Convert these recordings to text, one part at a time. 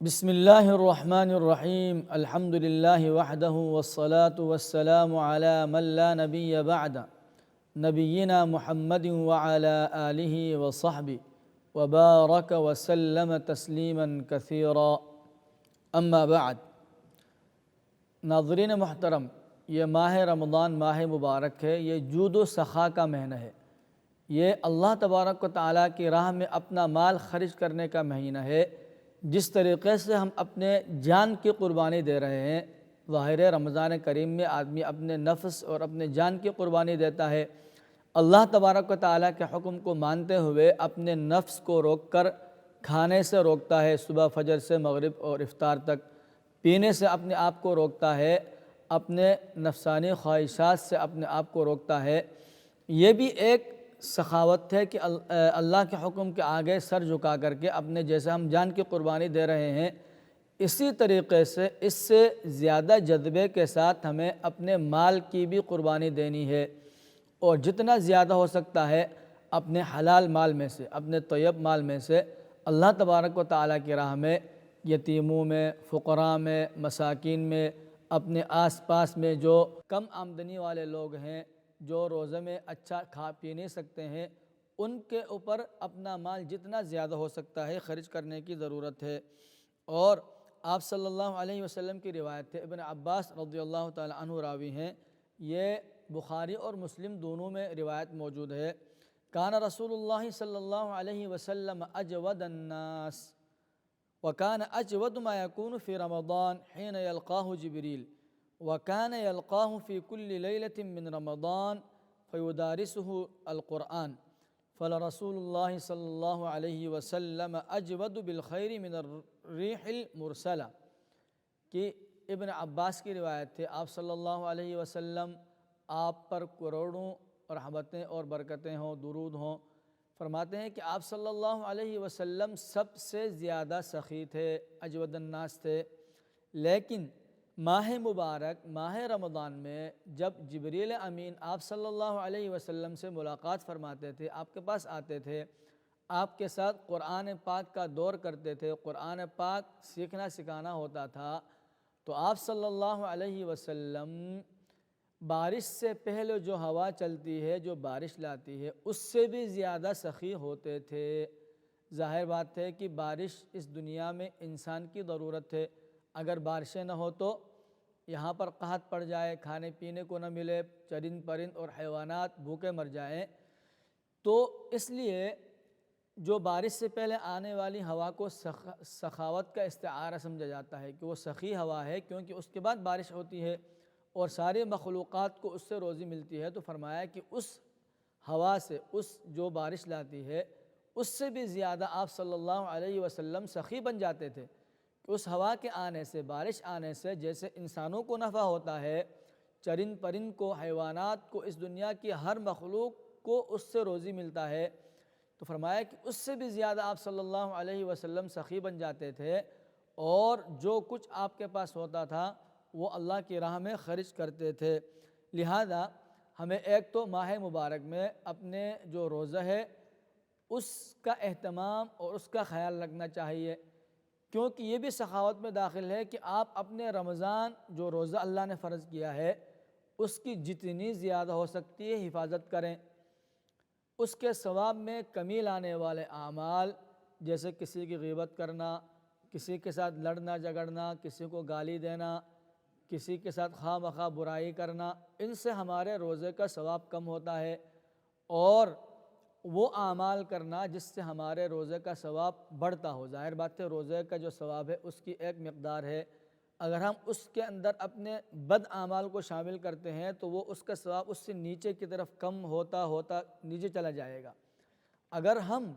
بسم اللہ الرحمن الرحیم الحمد للہ وحدہ والصلاة والسلام علی من لا نبی بعد نبینا محمد وعلی آلہ وصحبہ وبارک وسلم تسلیما کثیرا اما بعد۔ ناظرین محترم، یہ ماہ رمضان ماہ مبارک ہے، یہ جود و سخا کا مہینہ ہے، یہ اللہ تبارک و تعالیٰ کی راہ میں اپنا مال خرچ کرنے کا مہینہ ہے۔ جس طریقے سے ہم اپنے جان کی قربانی دے رہے ہیں، ظاہر رمضان کریم میں آدمی اپنے نفس اور اپنے جان کی قربانی دیتا ہے، اللہ تبارک و تعالیٰ کے حکم کو مانتے ہوئے اپنے نفس کو روک کر کھانے سے روکتا ہے، صبح فجر سے مغرب اور افطار تک، پینے سے اپنے آپ کو روکتا ہے، اپنے نفسانی خواہشات سے اپنے آپ کو روکتا ہے۔ یہ بھی ایک سخاوت ہے کہ اللہ کے حکم کے آگے سر جھکا کر کے اپنے جیسے ہم جان کی قربانی دے رہے ہیں، اسی طریقے سے اس سے زیادہ جذبے کے ساتھ ہمیں اپنے مال کی بھی قربانی دینی ہے، اور جتنا زیادہ ہو سکتا ہے اپنے حلال مال میں سے، اپنے طیب مال میں سے اللہ تبارک و تعالیٰ کی راہ میں، یتیموں میں، فقراء میں، مساکین میں، اپنے آس پاس میں جو کم آمدنی والے لوگ ہیں، جو روزے میں اچھا کھا پی نہیں سکتے ہیں، ان کے اوپر اپنا مال جتنا زیادہ ہو سکتا ہے خرچ کرنے کی ضرورت ہے۔ اور آپ صلی اللہ علیہ وسلم کی روایت ہے، ابن عباس رضی اللہ تعالی عنہ راوی ہیں، یہ بخاری اور مسلم دونوں میں روایت موجود ہے۔ کان رسول اللہ صلی اللہ علیہ وسلم اجود الناس وكان أجود ما يكون في رمضان حين يلقاه جبريل وكان يلقاه في كل ليلة من رمضان فيدارسه القرآن فلرسول الله صلى الله عليه وسلم أجود بالخير من الريح المرسلة۔ کہ ابن عباس کی روایت ہے، آپ صلی اللہ علیہ وسلم آپ پر کروڑوں رحمتیں اور برکتیں ہوں، درود ہوں، فرماتے ہیں کہ آپ صلی اللہ علیہ وسلم سب سے زیادہ سخی تھے، اجود الناس تھے، لیکن ماہ مبارک ماہ رمضان میں جب جبریل امین آپ صلی اللہ علیہ وسلم سے ملاقات فرماتے تھے، آپ کے پاس آتے تھے، آپ کے ساتھ قرآن پاک کا دور کرتے تھے، قرآن پاک سیکھنا سکھانا ہوتا تھا، تو آپ صلی اللہ علیہ وسلم بارش سے پہلے جو ہوا چلتی ہے، جو بارش لاتی ہے، اس سے بھی زیادہ سخی ہوتے تھے۔ ظاہر بات ہے کہ بارش اس دنیا میں انسان کی ضرورت ہے، اگر بارشیں نہ ہو تو یہاں پر قحط پڑ جائے، کھانے پینے کو نہ ملے، چرند پرند اور حیوانات بھوکے مر جائیں، تو اس لیے جو بارش سے پہلے آنے والی ہوا کو سخاوت کا استعارہ سمجھا جاتا ہے کہ وہ سخی ہوا ہے، کیونکہ اس کے بعد بارش ہوتی ہے اور سارے مخلوقات کو اس سے روزی ملتی ہے، تو فرمایا کہ اس ہوا سے، اس جو بارش لاتی ہے، اس سے بھی زیادہ آپ صلی اللہ علیہ وسلم سخی بن جاتے تھے کہ اس ہوا کے آنے سے، بارش آنے سے جیسے انسانوں کو نفع ہوتا ہے، چرند پرند کو، حیوانات کو، اس دنیا کی ہر مخلوق کو اس سے روزی ملتا ہے، تو فرمایا کہ اس سے بھی زیادہ آپ صلی اللہ علیہ وسلم سخی بن جاتے تھے، اور جو کچھ آپ کے پاس ہوتا تھا وہ اللہ کی راہ میں خرچ کرتے تھے۔ لہذا ہمیں ایک تو ماہ مبارک میں اپنے جو روزہ ہے اس کا اہتمام اور اس کا خیال رکھنا چاہیے، کیونکہ یہ بھی سخاوت میں داخل ہے کہ آپ اپنے رمضان جو روزہ اللہ نے فرض کیا ہے اس کی جتنی زیادہ ہو سکتی ہے حفاظت کریں۔ اس کے ثواب میں کمی لانے والے اعمال، جیسے کسی کی غیبت کرنا، کسی کے ساتھ لڑنا جھگڑنا، کسی کو گالی دینا، کسی کے ساتھ خواہ مخواہ برائی کرنا، ان سے ہمارے روزے کا ثواب کم ہوتا ہے، اور وہ اعمال کرنا جس سے ہمارے روزے کا ثواب بڑھتا ہو۔ ظاہر بات ہے روزے کا جو ثواب ہے اس کی ایک مقدار ہے، اگر ہم اس کے اندر اپنے بد اعمال کو شامل کرتے ہیں تو وہ اس کا ثواب اس سے نیچے کی طرف کم ہوتا ہوتا نیچے چلا جائے گا۔ اگر ہم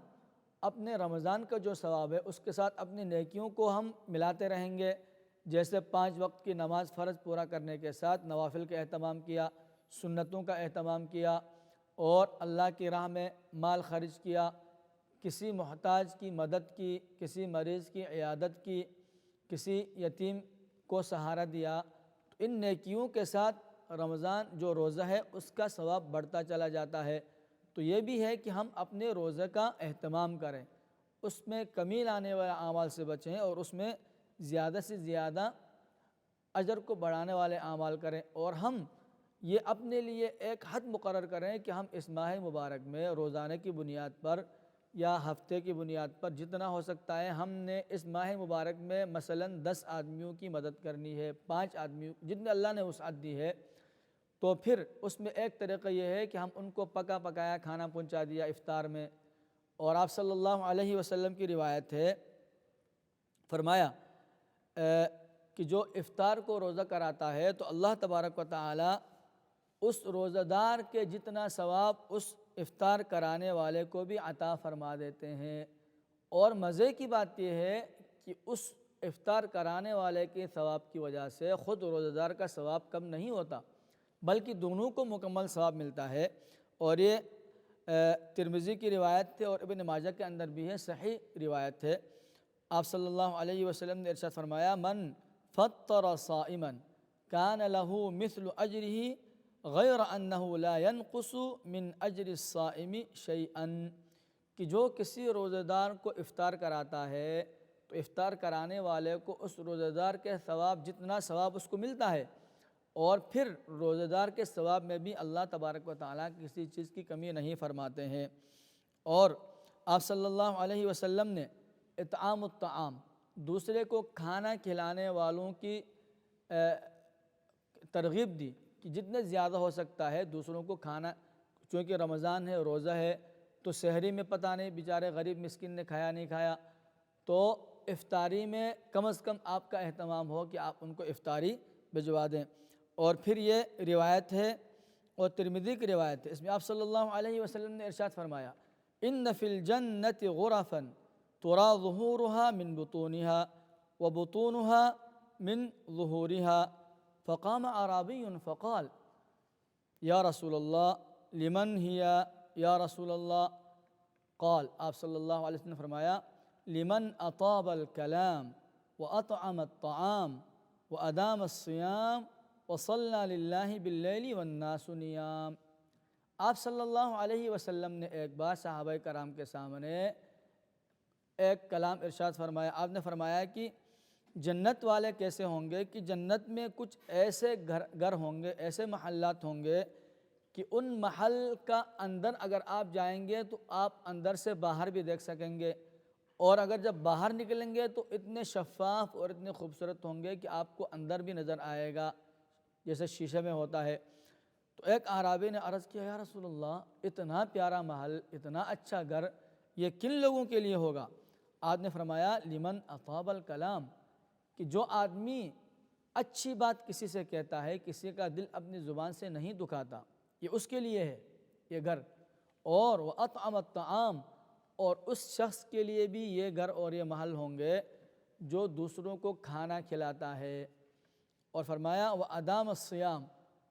اپنے رمضان کا جو ثواب ہے اس کے ساتھ اپنی نیکیوں کو ہم ملاتے رہیں گے، جیسے 5 وقت کی نماز فرض پورا کرنے کے ساتھ نوافل کا اہتمام کیا، سنتوں کا اہتمام کیا، اور اللہ کی راہ میں مال خرچ کیا، کسی محتاج کی مدد کی، کسی مریض کی عیادت کی، کسی یتیم کو سہارا دیا، تو ان نیکیوں کے ساتھ رمضان جو روزہ ہے اس کا ثواب بڑھتا چلا جاتا ہے۔ تو یہ بھی ہے کہ ہم اپنے روزے کا اہتمام کریں، اس میں کمی لانے والے اعمال سے بچیں اور اس میں زیادہ سے زیادہ اجر کو بڑھانے والے اعمال کریں، اور ہم یہ اپنے لیے ایک حد مقرر کریں کہ ہم اس ماہ مبارک میں روزانہ کی بنیاد پر یا ہفتے کی بنیاد پر جتنا ہو سکتا ہے ہم نے اس ماہ مبارک میں مثلاً 10 آدمیوں کی مدد کرنی ہے، 5 آدمیوں، جتنے اللہ نے وسعت دی ہے، تو پھر اس میں ایک طریقہ یہ ہے کہ ہم ان کو پکا پکایا کھانا پہنچا دیا افطار میں۔ اور آپ صلی اللہ علیہ وسلم کی روایت ہے، فرمایا کہ جو افطار کو روزہ کراتا ہے تو اللہ تبارک و تعالی اس روزہ دار کے جتنا ثواب اس افطار کرانے والے کو بھی عطا فرما دیتے ہیں۔ اور مزے کی بات یہ ہے کہ اس افطار کرانے والے کے ثواب کی وجہ سے خود روزہ دار کا ثواب کم نہیں ہوتا، بلکہ دونوں کو مکمل ثواب ملتا ہے۔ اور یہ ترمذی کی روایت ہے اور ابن ماجہ کے اندر بھی ہے، صحیح روایت ہے۔ آپ صلی اللہ علیہ وسلم نے ارشاد فرمایا، من فطر صائما کان لہ مثل اجرہ غیر انہ لا ينقص من اجر الصائم شیئا، کہ جو کسی روزہ دار کو افطار کراتا ہے تو افطار کرانے والے کو اس روزہ دار کے ثواب جتنا ثواب اس کو ملتا ہے، اور پھر روزہ دار کے ثواب میں بھی اللہ تبارک و تعالیٰ کسی چیز کی کمی نہیں فرماتے ہیں۔ اور آپ صلی اللہ علیہ وسلم نے اطعام الطعام، دوسرے کو کھانا کھلانے والوں کی ترغیب دی کہ جتنے زیادہ ہو سکتا ہے دوسروں کو کھانا، چونکہ رمضان ہے، روزہ ہے، تو سحری میں پتہ نہیں بیچارے غریب مسکین نے کھایا نہیں کھایا، تو افطاری میں کم از کم آپ کا اہتمام ہو کہ آپ ان کو افطاری بھجوا دیں۔ اور پھر یہ روایت ہے اور ترمذی کی روایت ہے، اس میں آپ صلی اللہ علیہ وسلم نے ارشاد فرمایا، ان فی الجنۃ غرفا تری ظہورها من بطونها وبطونها من ظہورها، فقام اعرابی فقال یا رسول اللہ لمن ہی یا رسول اللہ، قال، آپ صلی اللہ علیہ وسلم نے فرمایا، لمن اطاب الکلام واطعم الطعام وادام الصیام وصلی للہ باللیل والناس نیام۔ آپ صلی اللہ علیہ وسلم نے ایک بار صحابہ کرام کے سامنے ایک کلام ارشاد فرمایا۔ آپ نے فرمایا کہ جنت والے کیسے ہوں گے، کہ جنت میں کچھ ایسے گھر ہوں گے، ایسے محلات ہوں گے کہ ان محل کا اندر اگر آپ جائیں گے تو آپ اندر سے باہر بھی دیکھ سکیں گے، اور اگر جب باہر نکلیں گے تو اتنے شفاف اور اتنے خوبصورت ہوں گے کہ آپ کو اندر بھی نظر آئے گا جیسے شیشے میں ہوتا ہے۔ تو ایک اعرابی نے عرض کیا، یا رسول اللہ اتنا پیارا محل، اتنا اچھا گھر، یہ کن لوگوں کے لیے ہوگا؟ آپ نے فرمایا، لمن اطاب الکلام، کہ جو آدمی اچھی بات کسی سے کہتا ہے، کسی کا دل اپنی زبان سے نہیں دکھاتا، یہ اس کے لیے ہے یہ گھر۔ اور وَأَطْعَمَ الطَّعَامَ، اور اس شخص کے لیے بھی یہ گھر اور یہ محل ہوں گے جو دوسروں کو کھانا کھلاتا ہے۔ اور فرمایا وَأَدَامَ الصِّيَامَ،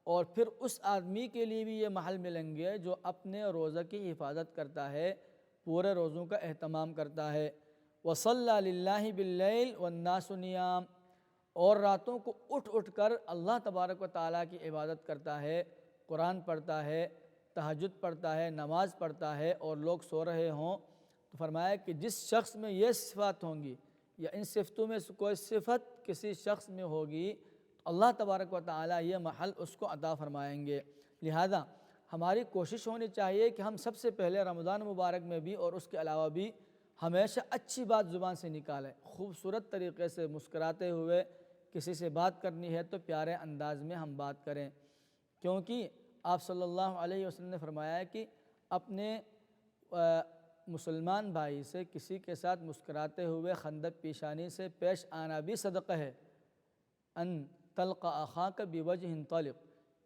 اور پھر اس آدمی کے لیے بھی یہ محل ملیں گے جو اپنے روزہ کی حفاظت کرتا ہے، پورے روزوں کا اہتمام کرتا ہے۔ وَصَلَّى لِلَّهِ بِاللَّيْلِ وَالنَّاسُ نِيَامٌ، اور راتوں کو اٹھ کر اللہ تبارک و تعالیٰ کی عبادت کرتا ہے، قرآن پڑھتا ہے، تہجد پڑھتا ہے، نماز پڑھتا ہے، اور لوگ سو رہے ہوں۔ تو فرمایا کہ جس شخص میں یہ صفات ہوں گی یا ان صفتوں میں سے کوئی صفت کسی شخص میں ہوگی تو اللہ تبارک و تعالیٰ یہ محل اس کو عطا فرمائیں گے۔ لہذا ہماری کوشش ہونی چاہیے کہ ہم سب سے پہلے رمضان مبارک میں بھی اور اس کے علاوہ بھی ہمیشہ اچھی بات زبان سے نکالیں، خوبصورت طریقے سے مسکراتے ہوئے کسی سے بات کرنی ہے تو پیارے انداز میں ہم بات کریں، کیونکہ آپ صلی اللہ علیہ وسلم نے فرمایا ہے کہ اپنے مسلمان بھائی سے کسی کے ساتھ مسکراتے ہوئے خندق پیشانی سے پیش آنا بھی صدقہ ہے، ان تلقى اخاک بوجہ طلق،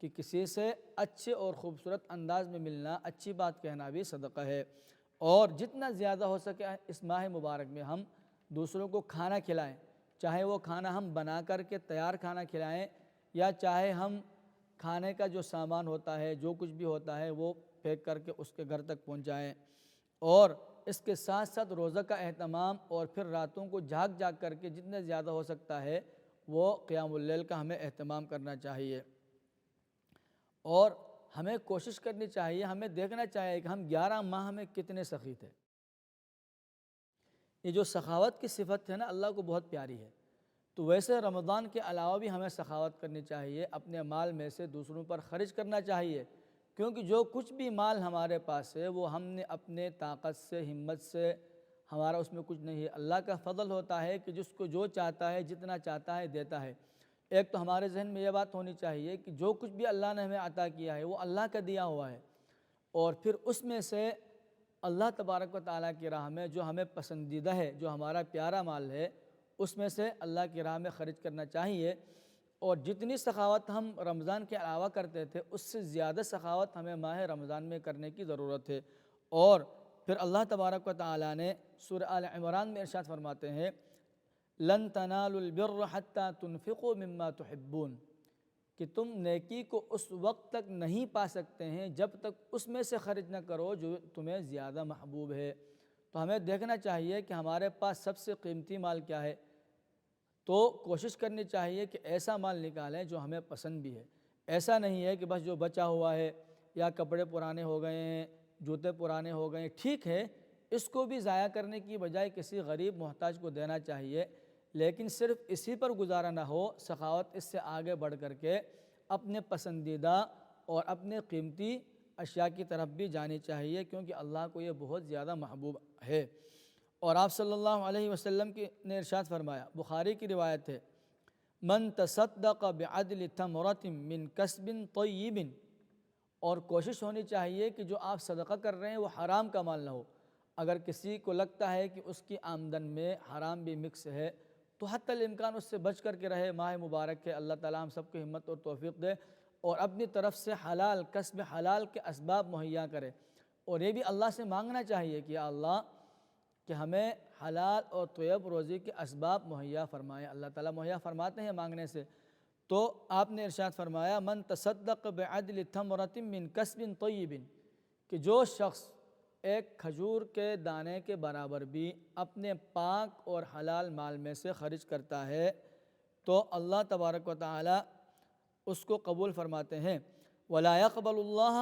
کہ کسی سے اچھے اور خوبصورت انداز میں ملنا، اچھی بات کہنا بھی صدقہ ہے۔ اور جتنا زیادہ ہو سکے اس ماہ مبارک میں ہم دوسروں کو کھانا کھلائیں، چاہے وہ کھانا ہم بنا کر کے تیار کھانا کھلائیں یا چاہے ہم کھانے کا جو سامان ہوتا ہے، جو کچھ بھی ہوتا ہے وہ پیک کر کے اس کے گھر تک پہنچائیں۔ اور اس کے ساتھ ساتھ روزہ کا اہتمام، اور پھر راتوں کو جاگ کر کے جتنے زیادہ ہو سکتا ہے وہ قیام اللیل کا ہمیں اہتمام کرنا چاہیے۔ اور ہمیں کوشش کرنی چاہیے، ہمیں دیکھنا چاہیے کہ ہم 11 ماہ میں کتنے سخی تھے۔ یہ جو سخاوت کی صفت ہے نا، اللہ کو بہت پیاری ہے۔ تو ویسے رمضان کے علاوہ بھی ہمیں سخاوت کرنی چاہیے، اپنے مال میں سے دوسروں پر خرچ کرنا چاہیے، کیونکہ جو کچھ بھی مال ہمارے پاس ہے وہ ہم نے اپنے طاقت سے، ہمت سے، ہمارا اس میں کچھ نہیں ہے، اللہ کا فضل ہوتا ہے کہ جس کو جو چاہتا ہے، جتنا چاہتا ہے دیتا ہے۔ ایک تو ہمارے ذہن میں یہ بات ہونی چاہیے کہ جو کچھ بھی اللہ نے ہمیں عطا کیا ہے وہ اللہ کا دیا ہوا ہے، اور پھر اس میں سے اللہ تبارک و تعالیٰ کی راہ میں جو ہمیں پسندیدہ ہے، جو ہمارا پیارا مال ہے، اس میں سے اللہ کی راہ میں خرچ کرنا چاہیے۔ اور جتنی سخاوت ہم رمضان کے علاوہ کرتے تھے اس سے زیادہ سخاوت ہمیں ماہ رمضان میں کرنے کی ضرورت ہے۔ اور پھر اللہ تبارک و تعالیٰ نے سورہ آل عمران میں ارشاد فرماتے ہیں لن تنالوا البر حتى تنفقوا مما تحبون، کہ تم نیکی کو اس وقت تک نہیں پا سکتے ہیں جب تک اس میں سے خرچ نہ کرو جو تمہیں زیادہ محبوب ہے۔ تو ہمیں دیکھنا چاہیے کہ ہمارے پاس سب سے قیمتی مال کیا ہے، تو کوشش کرنی چاہیے کہ ایسا مال نکالیں جو ہمیں پسند بھی ہے۔ ایسا نہیں ہے کہ بس جو بچا ہوا ہے، یا کپڑے پرانے ہو گئے ہیں، جوتے پرانے ہو گئے ہیں، ٹھیک ہے اس کو بھی ضائع کرنے کی بجائے کسی غریب محتاج کو دینا چاہیے، لیکن صرف اسی پر گزارا نہ ہو، سخاوت اس سے آگے بڑھ کر کے اپنے پسندیدہ اور اپنے قیمتی اشیاء کی طرف بھی جانی چاہیے، کیونکہ اللہ کو یہ بہت زیادہ محبوب ہے۔ اور آپ صلی اللہ علیہ وسلم نے ارشاد فرمایا، بخاری کی روایت ہے، من تصدق بعدل تمرۃ من کسب طیب، اور کوشش ہونی چاہیے کہ جو آپ صدقہ کر رہے ہیں وہ حرام کا مال نہ ہو۔ اگر کسی کو لگتا ہے کہ اس کی آمدن میں حرام بھی مکس ہے تو حتی الامکان اس سے بچ کر کے رہے، ماہ مبارک ہے، اللہ تعالیٰ ہم سب کو ہمت اور توفیق دے، اور اپنی طرف سے حلال کسب، حلال کے اسباب مہیا کرے، اور یہ بھی اللہ سے مانگنا چاہیے کہ یا اللہ کہ ہمیں حلال اور طیب روزی کے اسباب مہیا فرمائے۔ اللہ تعالیٰ مہیا فرماتے ہیں مانگنے سے۔ تو آپ نے ارشاد فرمایا من تصدق بعدل تمرۃ من کسب طیب، کہ جو شخص ایک کھجور کے دانے کے برابر بھی اپنے پاک اور حلال مال میں سے خرچ کرتا ہے تو اللہ تبارک و تعالی اس کو قبول فرماتے ہیں۔ ولا يقبل اللہ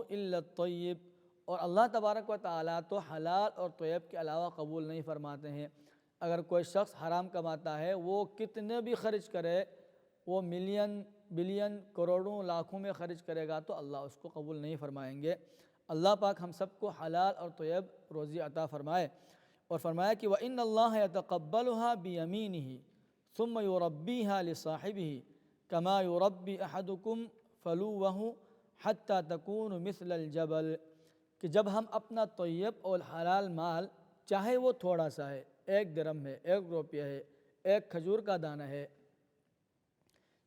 الا الطیب، اور اللہ تبارک و تعالی تو حلال اور طیب کے علاوہ قبول نہیں فرماتے ہیں۔ اگر کوئی شخص حرام کماتا ہے، وہ کتنے بھی خرچ کرے، وہ ملین بلین کروڑوں لاکھوں میں خرچ کرے گا تو اللہ اس کو قبول نہیں فرمائیں گے۔ اللہ پاک ہم سب کو حلال اور طیب روزی عطا فرمائے۔ اور فرمایا کہ وَإِنَّ اللَّهَ يَتَقَبَّلُهَا بِيَمِينِهِ ثُمَّ يُرَبِّيهَا لِصَاحِبِهِ كَمَا يُرَبِّي أَحَدُكُمْ فَلُوَّهُ حَتَّى تَكُونُ مِثْلَ الْجَبَلِ، کہ جب ہم اپنا طیب اور حلال مال، چاہے وہ تھوڑا سا ہے، 1 درہم ہے، 1 روپیہ ہے، 1 کھجور کا دانہ ہے،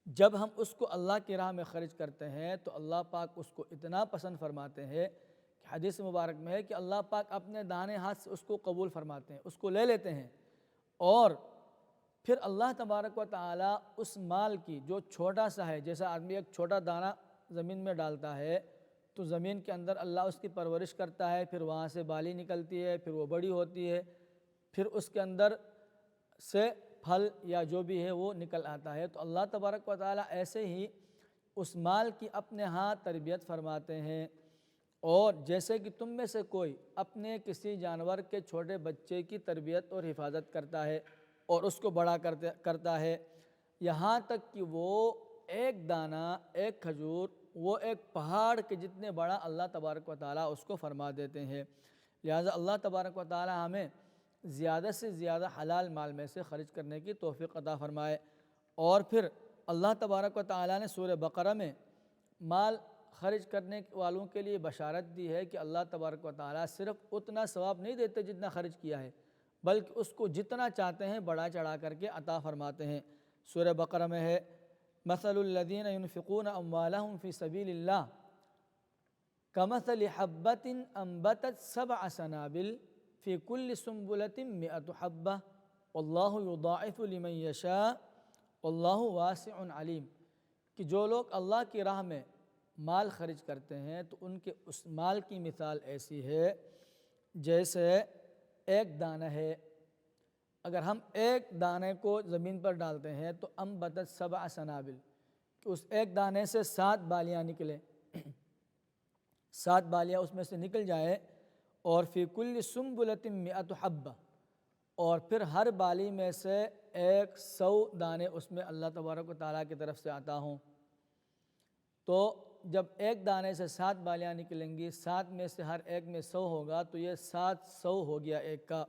جب ہم اس کو اللہ کی راہ میں خرچ کرتے ہیں تو اللہ پاک اس کو اتنا پسند فرماتے ہیں کہ حدیث مبارک میں ہے کہ اللہ پاک اپنے دانے ہاتھ سے اس کو قبول فرماتے ہیں، اس کو لے لیتے ہیں، اور پھر اللہ تبارک و تعالی اس مال کی جو چھوٹا سا ہے، جیسا آدمی ایک چھوٹا دانہ زمین میں ڈالتا ہے تو زمین کے اندر اللہ اس کی پرورش کرتا ہے، پھر وہاں سے بالی نکلتی ہے، پھر وہ بڑی ہوتی ہے، پھر اس کے اندر سے پھل یا جو بھی ہے وہ نکل آتا ہے۔ تو اللہ تبارک و تعالی ایسے ہی اس مال کی اپنے ہاں تربیت فرماتے ہیں، اور جیسے کہ تم میں سے کوئی اپنے کسی جانور کے چھوٹے بچے کی تربیت اور حفاظت کرتا ہے اور اس کو بڑا کرتا ہے، یہاں تک کہ وہ 1 دانہ، 1 کھجور، وہ ایک پہاڑ کے جتنے بڑا اللہ تبارک و تعالیٰ اس کو فرما دیتے ہیں۔ لہٰذا اللہ تبارک و تعالیٰ ہمیں زیادہ سے زیادہ حلال مال میں سے خرچ کرنے کی توفیق عطا فرمائے۔ اور پھر اللہ تبارک و تعالیٰ نے سورہ بقرہ میں مال خرچ کرنے والوں کے لیے بشارت دی ہے کہ اللہ تبارک و تعالیٰ صرف اتنا ثواب نہیں دیتے جتنا خرچ کیا ہے، بلکہ اس کو جتنا چاہتے ہیں بڑھا چڑھا کر کے عطا فرماتے ہیں۔ سورہ بقرہ میں ہے مثل الذین ينفقون اموالهم فی سبیل اللہ کمثل حبۃ انبتت 7 سنابل فی کل سنبلۃ 100 حبہ واللہ یضاعف لمن یشاء واللہ واسع علیم، کہ جو لوگ اللہ کی راہ میں مال خرچ کرتے ہیں تو ان کے اس مال کی مثال ایسی ہے جیسے 1 دانہ ہے، اگر ہم 1 دانے کو زمین پر ڈالتے ہیں تو انبتت 7 سنابل، کہ اس 1 دانے سے 7 بالیاں نکلیں، 7 بالیاں اس میں سے نکل جائے، اور فی کل سنبلۃ 100 حبہ، اور پھر ہر بالی میں سے 100 دانے اس میں اللہ تبارک و تعالیٰ کی طرف سے عطا ہوں۔ تو جب ایک دانے سے 7 بالیاں نکلیں گی، 7 میں سے ہر ایک میں 100 ہوگا، تو یہ 700 ہو گیا ایک کا۔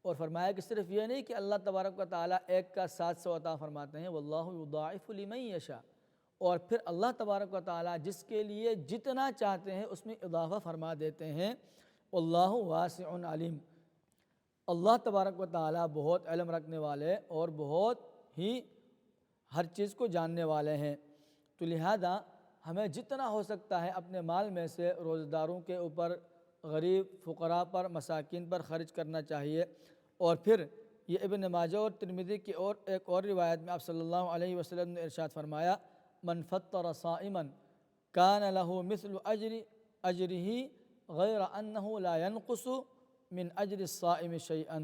اور فرمایا کہ صرف یہ نہیں کہ اللہ تبارک و تعالیٰ ایک کا 700 عطا فرماتے ہیں، واللہ یضاعف لمن یشاء، اور پھر اللہ تبارک و تعالیٰ جس کے لیے جتنا چاہتے ہیں اس میں اضافہ فرما دیتے ہیں، واللہ واسع علیم۔ اللہ تبارک و تعالیٰ بہت علم رکھنے والے اور بہت ہی ہر چیز کو جاننے والے ہیں۔ تو لہذا ہمیں جتنا ہو سکتا ہے اپنے مال میں سے روزہ داروں کے اوپر، غریب فقراء پر، مساکین پر خرچ کرنا چاہیے۔ اور پھر یہ ابن ماجہ اور ترمذی کی اور ایک اور روایت میں آپ صلی اللہ علیہ وسلم نے ارشاد فرمایا، من فطر صائما کان له مثل اجرہ غیر انہ لا ينقص من اجر الصائم شیئا۔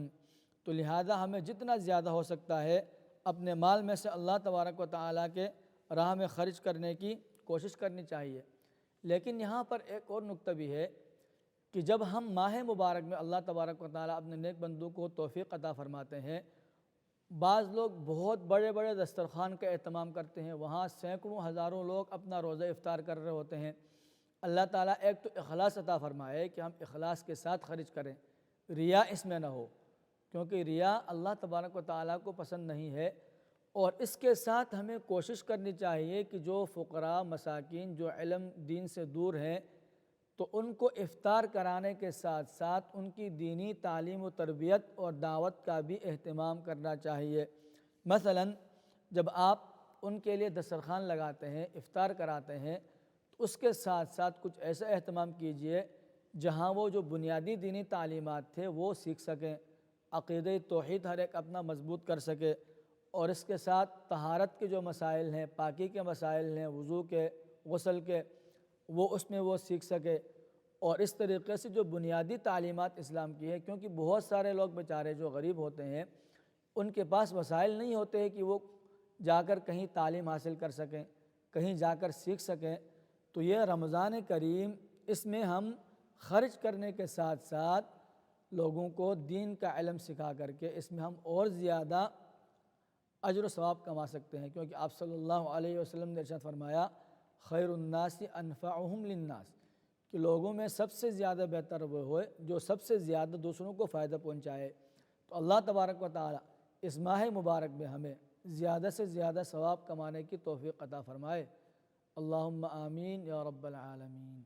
تو لہذا ہمیں جتنا زیادہ ہو سکتا ہے اپنے مال میں سے اللہ تبارک و تعالیٰ کے راہ میں خرچ کرنے کی کوشش کرنی چاہیے۔ لیکن یہاں پر ایک اور نکتہ بھی ہے کہ جب ہم ماہ مبارک میں اللہ تبارک و تعالیٰ اپنے نیک بندوں کو توفیق عطا فرماتے ہیں، بعض لوگ بہت بڑے بڑے دسترخوان کا اہتمام کرتے ہیں، وہاں سینکڑوں ہزاروں لوگ اپنا روزہ افطار کر رہے ہوتے ہیں۔ اللہ تعالیٰ ایک تو اخلاص عطا فرمائے کہ ہم اخلاص کے ساتھ خرچ کریں، ریا اس میں نہ ہو، کیونکہ ریا اللہ تبارک و تعالیٰ کو پسند نہیں ہے۔ اور اس کے ساتھ ہمیں کوشش کرنی چاہیے کہ جو فقراء مساکین جو علم دین سے دور ہیں، تو ان کو افطار کرانے کے ساتھ ساتھ ان کی دینی تعلیم و تربیت اور دعوت کا بھی اہتمام کرنا چاہیے۔ مثلا جب آپ ان کے لیے دسترخوان لگاتے ہیں، افطار کراتے ہیں، تو اس کے ساتھ ساتھ کچھ ایسا اہتمام کیجئے جہاں وہ جو بنیادی دینی تعلیمات تھے وہ سیکھ سکیں، عقیدہ توحید ہر ایک اپنا مضبوط کر سکے، اور اس کے ساتھ طہارت کے جو مسائل ہیں، پاکی کے مسائل ہیں، وضو کے، غسل کے، وہ اس میں وہ سیکھ سکے۔ اور اس طریقے سے جو بنیادی تعلیمات اسلام کی ہے، کیونکہ بہت سارے لوگ بیچارے جو غریب ہوتے ہیں ان کے پاس وسائل نہیں ہوتے ہیں کہ وہ جا کر کہیں تعلیم حاصل کر سکیں، کہیں جا کر سیکھ سکیں۔ تو یہ رمضان کریم، اس میں ہم خرچ کرنے کے ساتھ ساتھ لوگوں کو دین کا علم سکھا کر کے اس میں ہم اور زیادہ اجر و ثواب کما سکتے ہیں، کیونکہ آپ صلی اللہ علیہ وسلم نے ارشاد فرمایا، خیر الناس انفعہم للناس، کہ لوگوں میں سب سے زیادہ بہتر وہ ہوئے جو سب سے زیادہ دوسروں کو فائدہ پہنچائے۔ تو اللہ تبارک و تعالی اس ماہ مبارک میں ہمیں زیادہ سے زیادہ ثواب کمانے کی توفیق عطا فرمائے۔ اللہم آمین یا رب العالمین۔